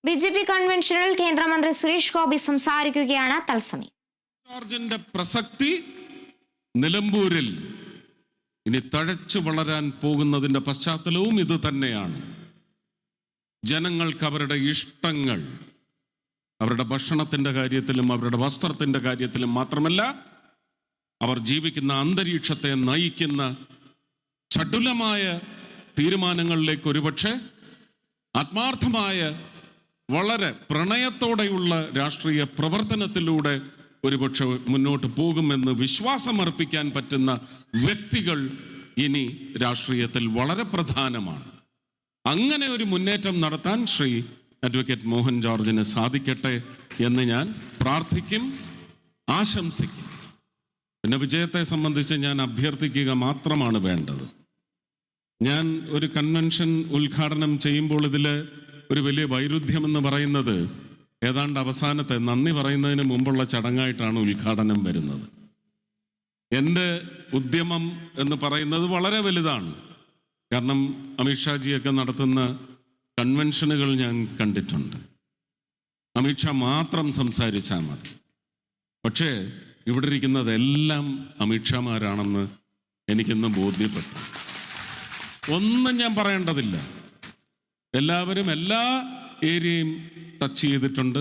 BJP കൺവെൻഷനിൽ കേന്ദ്രമന്ത്രി സുരേഷ് ഗോപി സംസാരിക്കുകയാണ് തത്സമയം. ജോർജിന്റെ പ്രസക്തി നിലമ്പൂരിൽ ഇനി തഴച്ചു വളരാൻ പോകുന്നതിന്റെ പശ്ചാത്തലവും ഇത് തന്നെയാണ്. ജനങ്ങൾക്ക് അവരുടെ ഇഷ്ടങ്ങൾ, അവരുടെ ഭക്ഷണത്തിന്റെ കാര്യത്തിലും അവരുടെ വസ്ത്രത്തിന്റെ കാര്യത്തിലും മാത്രമല്ല, അവർ ജീവിക്കുന്ന അന്തരീക്ഷത്തെ നയിക്കുന്ന ചടുലമായ തീരുമാനങ്ങളിലേക്ക് ഒരുപക്ഷെ ആത്മാർത്ഥമായ വളരെ പ്രണയത്തോടെയുള്ള രാഷ്ട്രീയ പ്രവർത്തനത്തിലൂടെ ഒരുപക്ഷെ മുന്നോട്ട് പോകുമെന്ന് വിശ്വാസമർപ്പിക്കാൻ പറ്റുന്ന വ്യക്തികൾ ഇനി രാഷ്ട്രീയത്തിൽ വളരെ പ്രധാനമാണ്. അങ്ങനെ ഒരു മുന്നേറ്റം നടത്താൻ ശ്രീ അഡ്വക്കേറ്റ് മോഹൻ ജോർജിന് സാധിക്കട്ടെ എന്ന് ഞാൻ പ്രാർത്ഥിക്കും, ആശംസിക്കും. പിന്നെ വിജയത്തെ സംബന്ധിച്ച് ഞാൻ അഭ്യർത്ഥിക്കുക മാത്രമാണ് വേണ്ടത്. ഞാൻ ഒരു കൺവെൻഷൻ ഉദ്ഘാടനം ചെയ്യുമ്പോൾ ഇതിൽ ഒരു വലിയ വൈരുദ്ധ്യമെന്ന് പറയുന്നത് ഏതാണ്ട് അവസാനത്തെ നന്ദി പറയുന്നതിന് മുമ്പുള്ള ചടങ്ങായിട്ടാണ് ഉദ്ഘാടനം വരുന്നത്. എൻ്റെ ഉദ്യമം എന്ന് പറയുന്നത് വളരെ വലുതാണ്. കാരണം അമിത്ഷാജിയൊക്കെ നടത്തുന്ന കൺവെൻഷനുകൾ ഞാൻ കണ്ടിട്ടുണ്ട്. അമിത്ഷാ മാത്രം സംസാരിച്ചാൽ മതി. പക്ഷേ ഇവിടെ ഇരിക്കുന്നതെല്ലാം അമിത്ഷാമാരാണെന്ന് എനിക്കിന്ന് ബോധ്യപ്പെട്ടു. ഒന്നും ഞാൻ പറയേണ്ടതില്ല. എല്ലാവരും എല്ലാ ഏരിയയും ടച്ച് ചെയ്തിട്ടുണ്ട്.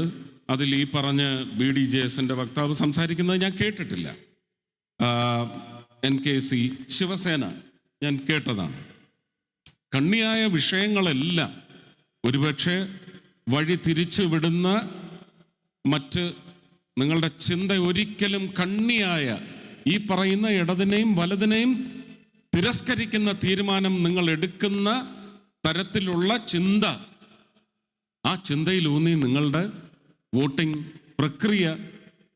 അതിൽ ഈ പറഞ്ഞ BDJSന്റെ വക്താവ് സംസാരിക്കുന്നത് ഞാൻ കേട്ടിട്ടില്ല. NKC ശിവസേന ഞാൻ കേട്ടതാണ്. കണ്ണിയായ വിഷയങ്ങളെല്ലാം ഒരുപക്ഷെ വഴി തിരിച്ചു വിടുന്ന മറ്റ് നിങ്ങളുടെ ചിന്ത ഒരിക്കലും കണ്ണിയായ ഈ പറയുന്ന ഇടതിനെയും വലതിനെയും തിരസ്കരിക്കുന്ന തീരുമാനം നിങ്ങൾ എടുക്കുന്ന തരത്തിലുള്ള ചിന്ത, ആ ചിന്തയിലൂന്നി നിങ്ങളുടെ വോട്ടിംഗ് പ്രക്രിയ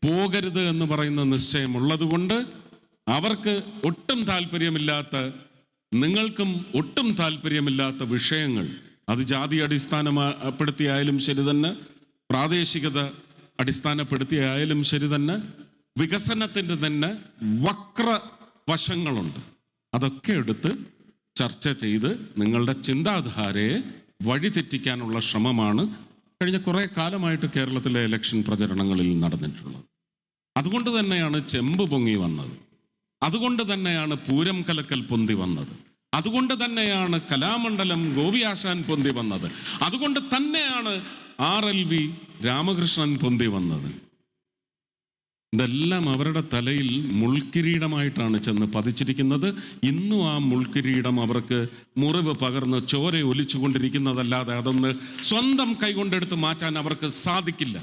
പോകരുത് എന്ന് പറയുന്ന നിശ്ചയമുള്ളത് കൊണ്ട് അവർക്ക് ഒട്ടും താല്പര്യമില്ലാത്ത, നിങ്ങൾക്കും ഒട്ടും താല്പര്യമില്ലാത്ത വിഷയങ്ങൾ, അത് ജാതി അടിസ്ഥാനപ്പെടുത്തിയായാലും ശരി തന്നെ, പ്രാദേശികത അടിസ്ഥാനപ്പെടുത്തിയായാലും ശരി തന്നെ, വികസനത്തിൻ്റെ തന്നെ വക്രവശങ്ങളുണ്ട്. അതൊക്കെ എടുത്ത് ചർച്ച ചെയ്ത് നിങ്ങളുടെ ചിന്താധാരയെ വഴിതെറ്റിക്കാനുള്ള ശ്രമമാണ് കഴിഞ്ഞ കുറേ കാലമായിട്ട് കേരളത്തിലെ ഇലക്ഷൻ പ്രചരണങ്ങളിൽ നടന്നിട്ടുള്ളത്. അതുകൊണ്ട് തന്നെയാണ് ചെമ്പ് പൊങ്ങി വന്നത്. അതുകൊണ്ട് തന്നെയാണ് പൂരം കലക്കൽ പൊന്തി വന്നത്. അതുകൊണ്ട് തന്നെയാണ് കലാമണ്ഡലം ഗോപിയാശാൻ പൊന്തി വന്നത്. അതുകൊണ്ട് തന്നെയാണ് RLV രാമകൃഷ്ണൻ പൊന്തി വന്നത്. ഇതെല്ലാം അവരുടെ തലയിൽ മുൾക്കിരീടമായിട്ടാണ് ചെന്ന് പതിച്ചിരിക്കുന്നത്. ഇന്നും ആ മുൾക്കിരീടം അവർക്ക് മുറിവ് പകർന്ന് ചോര ഒലിച്ചു കൊണ്ടിരിക്കുന്നതല്ലാതെ അതൊന്ന് സ്വന്തം കൈകൊണ്ടെടുത്ത് മാറ്റാൻ അവർക്ക് സാധിക്കില്ല.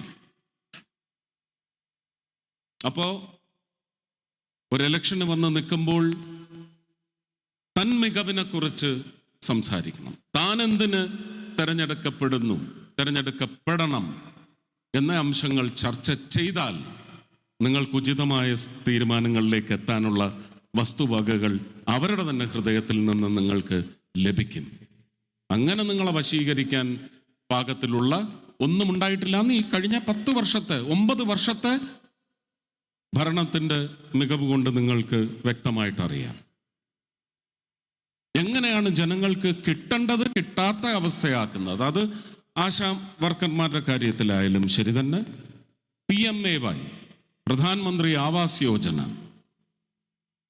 അപ്പോ ഒരു ഇലക്ഷന് വന്ന് നിൽക്കുമ്പോൾ തൻ മികവിനെ കുറിച്ച് സംസാരിക്കണം. താൻ എന്തിന് തെരഞ്ഞെടുക്കപ്പെടണം എന്ന അംശങ്ങൾ ചർച്ച ചെയ്താൽ നിങ്ങൾക്ക് ഉചിതമായ തീരുമാനങ്ങളിലേക്ക് എത്താനുള്ള വസ്തുവകകൾ അവരുടെ തന്നെ ഹൃദയത്തിൽ നിന്ന് നിങ്ങൾക്ക് ലഭിക്കും. അങ്ങനെ നിങ്ങളെ വശീകരിക്കാൻ പാകത്തിലുള്ള ഒന്നും ഉണ്ടായിട്ടില്ല. അന്ന് ഈ കഴിഞ്ഞ 10 വർഷത്തെ 9 വർഷത്തെ ഭരണത്തിൻ്റെ മികവ് കൊണ്ട് നിങ്ങൾക്ക് വ്യക്തമായിട്ട് അറിയാം. എങ്ങനെയാണ് ജനങ്ങൾക്ക് കിട്ടേണ്ടത് കിട്ടാത്ത അവസ്ഥയാക്കുന്നത്. അത് ആശാ വർക്കർമാരുടെ കാര്യത്തിലായാലും ശരി തന്നെ, PMAY പ്രധാനമന്ത്രി ആവാസ് യോജന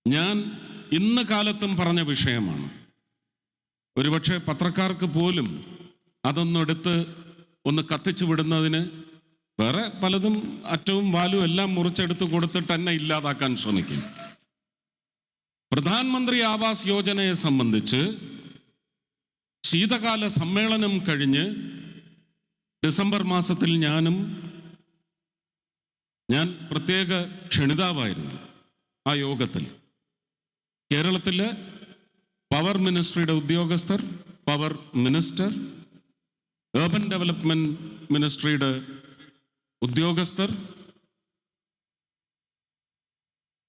ഞാൻ ഇന്ന് കാലത്തും പറഞ്ഞ വിഷയമാണ്. ഒരുപക്ഷെ പത്രക്കാർക്ക് പോലും അതൊന്നെടുത്ത് ഒന്ന് കത്തിച്ചു വിടുന്നതിന് വേറെ പലതും അറ്റവും വാലും എല്ലാം മുറിച്ചെടുത്ത് കൊടുത്തിട്ട് തന്നെ ഇല്ലാതാക്കാൻ ശ്രമിക്കും. പ്രധാനമന്ത്രി ആവാസ് യോജനയെ സംബന്ധിച്ച് ശീതകാല സമ്മേളനം കഴിഞ്ഞ് ഡിസംബർ മാസത്തിൽ ഞാൻ പ്രത്യേക ക്ഷണിതാവായിരുന്നു ആ യോഗത്തിൽ. കേരളത്തിലെ പവർ മിനിസ്ട്രിയുടെ ഉദ്യോഗസ്ഥർ, പവർ മിനിസ്റ്റർ, ഏർബൻ ഡെവലപ്മെന്റ് മിനിസ്ട്രിയുടെ ഉദ്യോഗസ്ഥർ,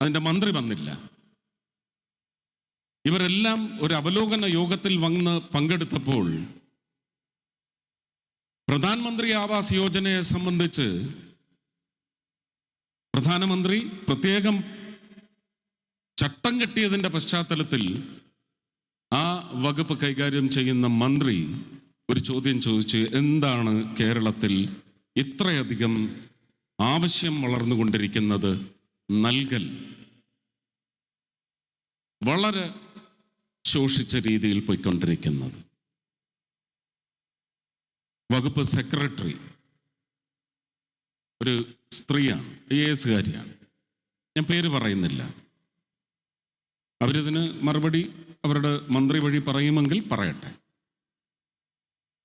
അതിൻ്റെ മന്ത്രി വന്നില്ല. ഇവരെല്ലാം ഒരു അവലോകന യോഗത്തിൽ വന്ന് പങ്കെടുത്തപ്പോൾ പ്രധാനമന്ത്രി ആവാസ് യോജനയെ സംബന്ധിച്ച് പ്രധാനമന്ത്രി പ്രത്യേകം ചട്ടം കെട്ടിയതിൻ്റെ പശ്ചാത്തലത്തിൽ ആ വകുപ്പ് കൈകാര്യം ചെയ്യുന്ന മന്ത്രി ഒരു ചോദ്യം ചോദിച്ചു, എന്താണ് കേരളത്തിൽ ഇത്രയധികം ആവശ്യം വളർന്നുകൊണ്ടിരിക്കുന്നത്? നൽകൽ വളരെ ശോഷിച്ച രീതിയിൽ പോയിക്കൊണ്ടിരിക്കുന്നത്. വകുപ്പ് സെക്രട്ടറി ഒരു സ്ത്രീയാണ്, IAS കാരിയാണ്, ഞാൻ പേര് പറയുന്നില്ല. അവരിതിന് മറുപടി അവരുടെ മന്ത്രി വഴി പറയുമെങ്കിൽ പറയട്ടെ.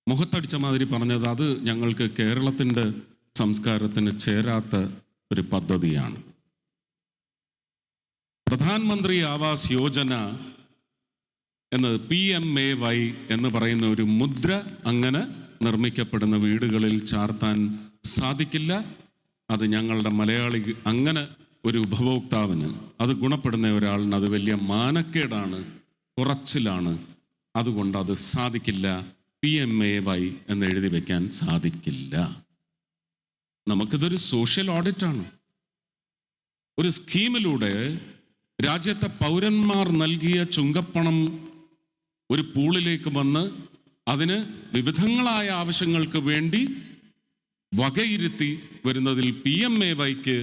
മുഖത്തടിച്ച മാതിരി പറഞ്ഞത് അത് ഞങ്ങൾക്ക് കേരളത്തിൻ്റെ സംസ്കാരത്തിന് ചേരാത്ത ഒരു പദ്ധതിയാണ്. പ്രധാനമന്ത്രി ആവാസ് യോജന എന്നത് PMAY എന്ന് പറയുന്ന ഒരു മുദ്ര അങ്ങനെ നിർമ്മിക്കപ്പെടുന്ന വീടുകളിൽ ചാർത്താൻ സാധിക്കില്ല. അത് ഞങ്ങളുടെ മലയാളി അങ്ങനെ ഒരു ഉപഭോക്താവിന്, അത് ഗുണപ്പെടുന്ന ഒരാളിന് അത് വലിയ മാനക്കേടാണ്, കുറച്ചിലാണ്. അതുകൊണ്ട് അത് സാധിക്കില്ല. PMAY എന്ന് എഴുതി വെക്കാൻ സാധിക്കില്ല. നമുക്കിതൊരു സോഷ്യൽ ഓഡിറ്റാണ്. ഒരു സ്കീമിലൂടെ രാജ്യത്തെ പൗരന്മാർ നൽകിയ ചുങ്കപ്പണം ഒരു പൂളിലേക്ക് വന്ന് അതിന് വിവിധങ്ങളായ ആവശ്യങ്ങൾക്ക് വേണ്ടി വകയിരുത്തി വരുന്നതിൽ PMAYക്ക്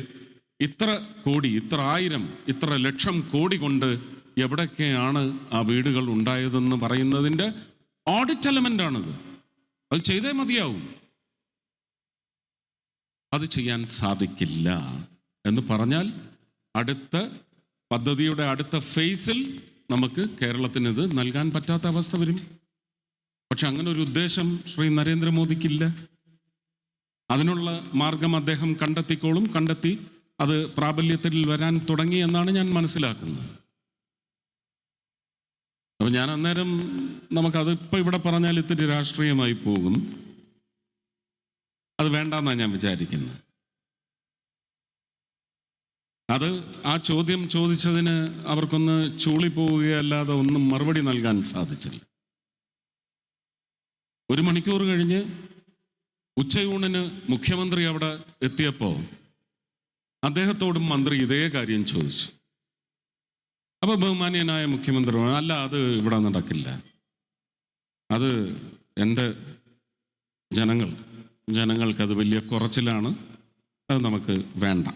ഇത്ര കോടി, ഇത്ര ആയിരം, ഇത്ര ലക്ഷം കോടി കൊണ്ട് എവിടൊക്കെയാണ് ആ വീടുകൾ ഉണ്ടായതെന്ന് പറയുന്നതിൻ്റെ ഓഡിറ്റ് എലമെൻ്റാണിത്. അത് ചെയ്തേ മതിയാവും. അത് ചെയ്യാൻ സാധിക്കില്ല എന്ന് പറഞ്ഞാൽ അടുത്ത പദ്ധതിയുടെ അടുത്ത ഫേസിൽ നമുക്ക് കേരളത്തിന് ഇത് നൽകാൻ പറ്റാത്ത അവസ്ഥ വരും. പക്ഷെ അങ്ങനെ ഒരു ഉദ്ദേശം ശ്രീ നരേന്ദ്രമോദിക്കില്ല. അതിനുള്ള മാർഗം അദ്ദേഹം കണ്ടെത്തിക്കോളും. കണ്ടെത്തി അത് പ്രാബല്യത്തിൽ വരാൻ തുടങ്ങി എന്നാണ് ഞാൻ മനസ്സിലാക്കുന്നത്. അപ്പൊ ഞാൻ അന്നേരം നമുക്കതിപ്പോൾ ഇവിടെ പറഞ്ഞാൽ ഇത്തിരി രാഷ്ട്രീയമായി പോകും. അത് വേണ്ടെന്നാണ് ഞാൻ വിചാരിക്കുന്നത്. അത് ആ ചോദ്യം ചോദിച്ചതിന് അവർക്കൊന്ന് ചൂളിപ്പോവുകയല്ലാതെ ഒന്നും മറുപടി നൽകാൻ സാധിച്ചില്ല. 1 മണിക്കൂർ കഴിഞ്ഞ് ഉച്ചയൂണിന് മുഖ്യമന്ത്രി അവിടെ എത്തിയപ്പോൾ അദ്ദേഹത്തോടും മന്ത്രി ഇതേ കാര്യം ചോദിച്ചു. അപ്പോൾ ബഹുമാന്യനായ മുഖ്യമന്ത്രി അല്ല, അത് ഇവിടെ നടക്കില്ല, അത് എൻ്റെ ജനങ്ങൾക്കത് വലിയ കുറച്ചിലാണ്, അത് നമുക്ക് വേണ്ട.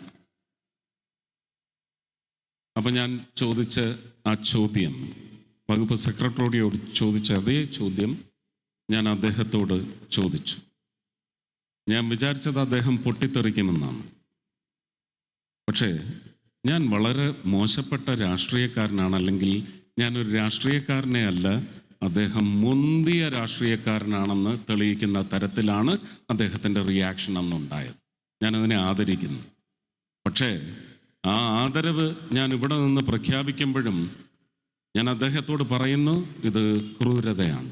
അപ്പം ഞാൻ ചോദിച്ച ആ ചോദ്യം, വകുപ്പ് സെക്രട്ടറിയോട് ചോദിച്ച അതേ ചോദ്യം ഞാൻ അദ്ദേഹത്തോട് ചോദിച്ചു. ഞാൻ വിചാരിച്ചത് അദ്ദേഹം പൊട്ടിത്തെറിക്കുമെന്നാണ്. പക്ഷേ ഞാൻ വളരെ മോശപ്പെട്ട രാഷ്ട്രീയക്കാരനാണ്, അല്ലെങ്കിൽ ഞാനൊരു രാഷ്ട്രീയക്കാരനെ അല്ല, അദ്ദേഹം മുന്തിയ രാഷ്ട്രീയക്കാരനാണെന്ന് തെളിയിക്കുന്ന തരത്തിലാണ് അദ്ദേഹത്തിൻ്റെ റിയാക്ഷൻ അന്നുണ്ടായത്. ഞാനതിനെ ആദരിക്കുന്നു. പക്ഷേ ആ ആദരവ് ഞാൻ ഇവിടെ നിന്ന് പ്രഖ്യാപിക്കുമ്പോഴും ഞാൻ അദ്ദേഹത്തോട് പറയുന്നു, ഇത് ക്രൂരതയാണ്,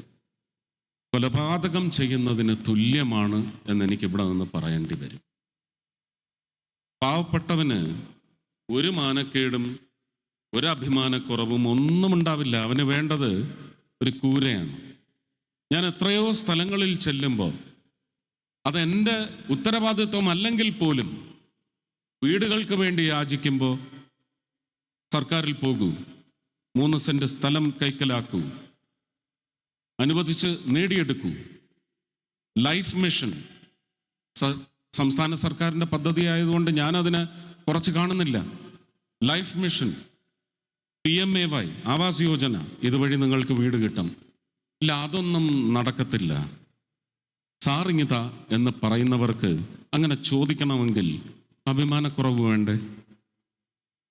കൊലപാതകം ചെയ്യുന്നതിന് തുല്യമാണ് എന്നെനിക്കിവിടെ നിന്ന് പറയേണ്ടി വരും. പാവപ്പെട്ടവന് ഒരു മാനക്കേടും ഒരു അഭിമാനക്കുറവും ഒന്നും ഉണ്ടാവില്ല. അവന് വേണ്ടത് ഒരു കൂരയാണ്. ഞാൻ എത്രയോ സ്ഥലങ്ങളിൽ ചെല്ലുമ്പോൾ അതെൻ്റെ ഉത്തരവാദിത്വം അല്ലെങ്കിൽ പോലും വീടുകൾക്ക് വേണ്ടി യാചിക്കുമ്പോൾ സർക്കാരിൽ പോകൂ, 3 സെന്റ് സ്ഥലം കൈക്കലാക്കൂ, അനുവദിച്ച് നേടിയെടുക്കൂ. ലൈഫ് മിഷൻ സംസ്ഥാന സർക്കാരിൻ്റെ പദ്ധതി ആയതുകൊണ്ട് ഞാനതിനെ കുറച്ച് കാണുന്നില്ല. Life mission, PMAY, Awas Yojana, ഇതുവഴി നിങ്ങൾക്ക് വീട് കിട്ടും. ഇല്ല, അതൊന്നും നടക്കത്തില്ല. സാറിങ്ങിത എന്ന് പറയുന്നവർക്ക് അങ്ങനെ ചോദിക്കണമെങ്കിൽ അഭിമാനക്കുറവ് വേണ്ടേ?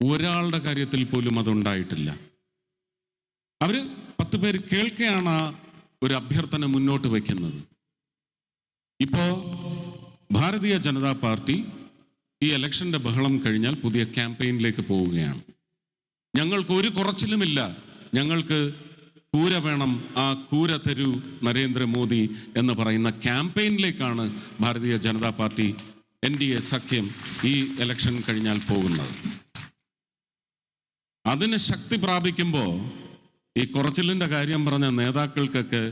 ഒരാളുടെ കാര്യത്തിൽ പോലും അതുണ്ടായിട്ടില്ല. അവർ 10 പേര് കേൾക്കെയാണ് ആ ഒരു അഭ്യർത്ഥന മുന്നോട്ട് വയ്ക്കുന്നത്. ഇപ്പോ ഭാരതീയ ജനതാ പാർട്ടി ഈ ഇലക്ഷന്റെ ബഹളം കഴിഞ്ഞാൽ പുതിയ ക്യാമ്പയിനിലേക്ക് പോവുകയാണ്. ഞങ്ങൾക്ക് ഒരു കുറച്ചിലുമില്ല, ഞങ്ങൾക്ക് കൂര വേണം, ആ കൂര തരൂ നരേന്ദ്രമോദി എന്ന് പറയുന്ന ക്യാമ്പയിനിലേക്കാണ് ഭാരതീയ ജനതാ പാർട്ടി NDA സഖ്യം ഈ ഇലക്ഷൻ കഴിഞ്ഞാൽ പോകുന്നത്. അതിന് ശക്തി പ്രാപിക്കുമ്പോൾ ഈ കുറച്ചിലിൻ്റെ കാര്യം പറഞ്ഞ നേതാക്കൾക്കൊക്കെ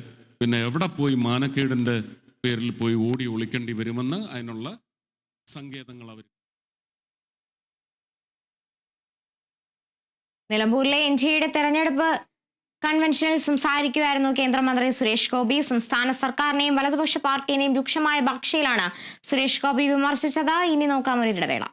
പിന്നെ എവിടെ പോയി മാനക്കേടിൻ്റെ പേരിൽ പോയി ഓടി ഒളിക്കേണ്ടി വരുമെന്ന് അതിനുള്ള സങ്കേതങ്ങൾ അവർ. നിലമ്പൂരിലെ NGAയുടെ തെരഞ്ഞെടുപ്പ് കൺവെൻഷനിൽ സംസാരിക്കുകയായിരുന്നു കേന്ദ്രമന്ത്രി സുരേഷ് ഗോപി. സംസ്ഥാന സർക്കാരിനെയും വലതുപക്ഷ പാർട്ടിയെയും രൂക്ഷമായ ഭാഷയിലാണ് സുരേഷ് ഗോപി വിമർശിച്ചത്. ഇനി നോക്കാം ഒരു ഇടവേള.